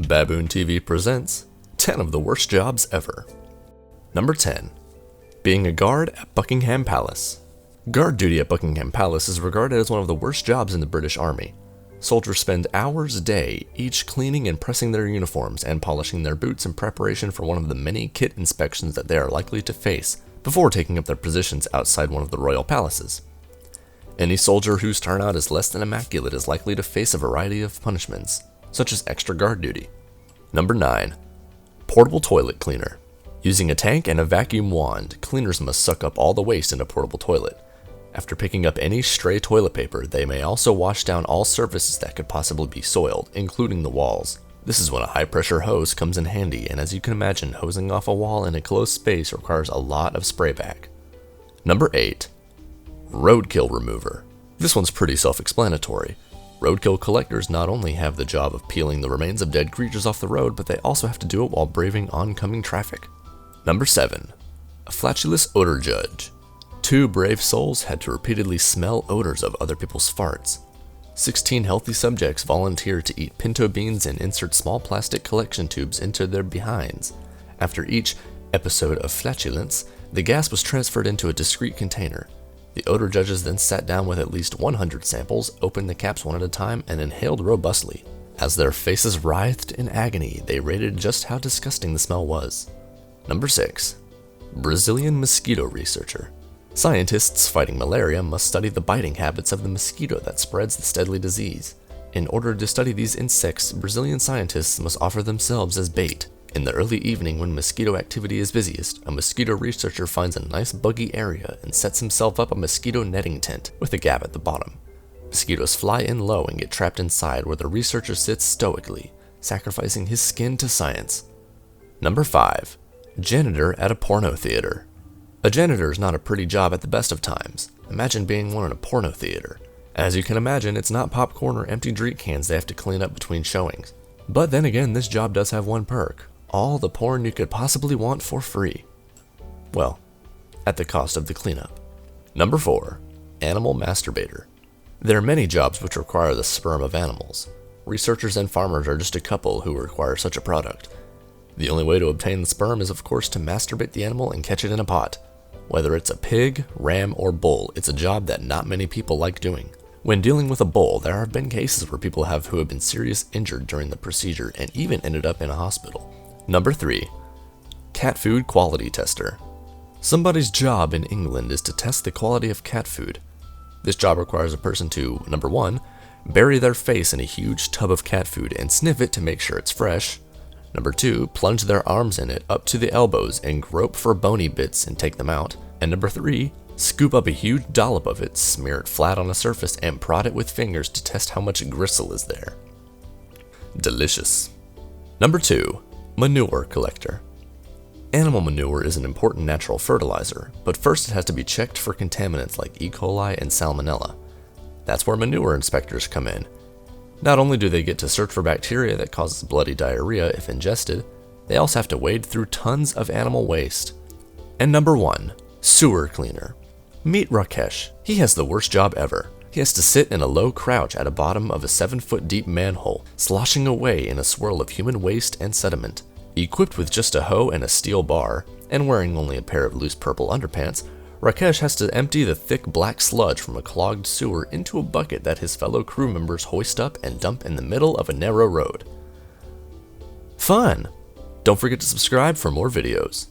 Baboon TV presents 10 of the worst jobs ever. Number 10. Being a guard at Buckingham Palace. Guard duty at Buckingham Palace is regarded as one of the worst jobs in the British Army. Soldiers spend hours a day, each cleaning and pressing their uniforms and polishing their boots in preparation for one of the many kit inspections that they are likely to face before taking up their positions outside one of the royal palaces. Any soldier whose turnout is less than immaculate is likely to face a variety of punishments, such as extra guard duty. Number 9. Portable toilet cleaner. Using a tank and a vacuum wand, cleaners must suck up all the waste in a portable toilet. After picking up any stray toilet paper, they may also wash down all surfaces that could possibly be soiled, including the walls. This is when a high-pressure hose comes in handy, and as you can imagine, hosing off a wall in a closed space requires a lot of sprayback. Number 8. Roadkill remover. This one's pretty self-explanatory. Roadkill collectors not only have the job of peeling the remains of dead creatures off the road, but they also have to do it while braving oncoming traffic. Number 7. A flatulous odor judge. 2 brave souls had to repeatedly smell odors of other people's farts. 16 healthy subjects volunteered to eat pinto beans and insert small plastic collection tubes into their behinds. After each episode of flatulence, the gas was transferred into a discrete container. The odor judges then sat down with at least 100 samples, opened the caps one at a time, and inhaled robustly. As their faces writhed in agony, they rated just how disgusting the smell was. Number 6. Brazilian mosquito researcher. Scientists fighting malaria must study the biting habits of the mosquito that spreads this deadly disease. In order to study these insects, Brazilian scientists must offer themselves as bait. In the early evening when mosquito activity is busiest, a mosquito researcher finds a nice buggy area and sets himself up a mosquito netting tent with a gap at the bottom. Mosquitoes fly in low and get trapped inside, where the researcher sits stoically, sacrificing his skin to science. Number 5. Janitor at a porno theater. A janitor is not a pretty job at the best of times. Imagine being one in a porno theater. As you can imagine, it's not popcorn or empty drink cans they have to clean up between showings. But then again, this job does have one perk: all the porn you could possibly want for free. Well, at the cost of the cleanup. Number 4. Animal masturbator. There are many jobs which require the sperm of animals. Researchers and farmers are just a couple who require such a product. The only way to obtain the sperm is, of course, to masturbate the animal and catch it in a pot. Whether it's a pig, ram, or bull, it's a job that not many people like doing. When dealing with a bull, there have been cases where people who have been seriously injured during the procedure and even ended up in a hospital. Number 3. Cat food quality tester. Somebody's job in England is to test the quality of cat food. This job requires a person to, number 1, bury their face in a huge tub of cat food and sniff it to make sure it's fresh. Number 2, plunge their arms in it up to the elbows and grope for bony bits and take them out. And number 3, scoop up a huge dollop of it, smear it flat on a surface, and prod it with fingers to test how much gristle is there. Delicious. Number 2. Manure collector. Animal manure is an important natural fertilizer, but first it has to be checked for contaminants like E.coli and salmonella. That's where manure inspectors come in. Not only do they get to search for bacteria that causes bloody diarrhea if ingested, they also have to wade through tons of animal waste. And number 1, sewer cleaner. Meet Rakesh. He has the worst job ever. He has to sit in a low crouch at the bottom of a 7-foot deep manhole, sloshing away in a swirl of human waste and sediment. Equipped with just a hoe and a steel bar, and wearing only a pair of loose purple underpants, Rakesh has to empty the thick black sludge from a clogged sewer into a bucket that his fellow crew members hoist up and dump in the middle of a narrow road. Fun! Don't forget to subscribe for more videos.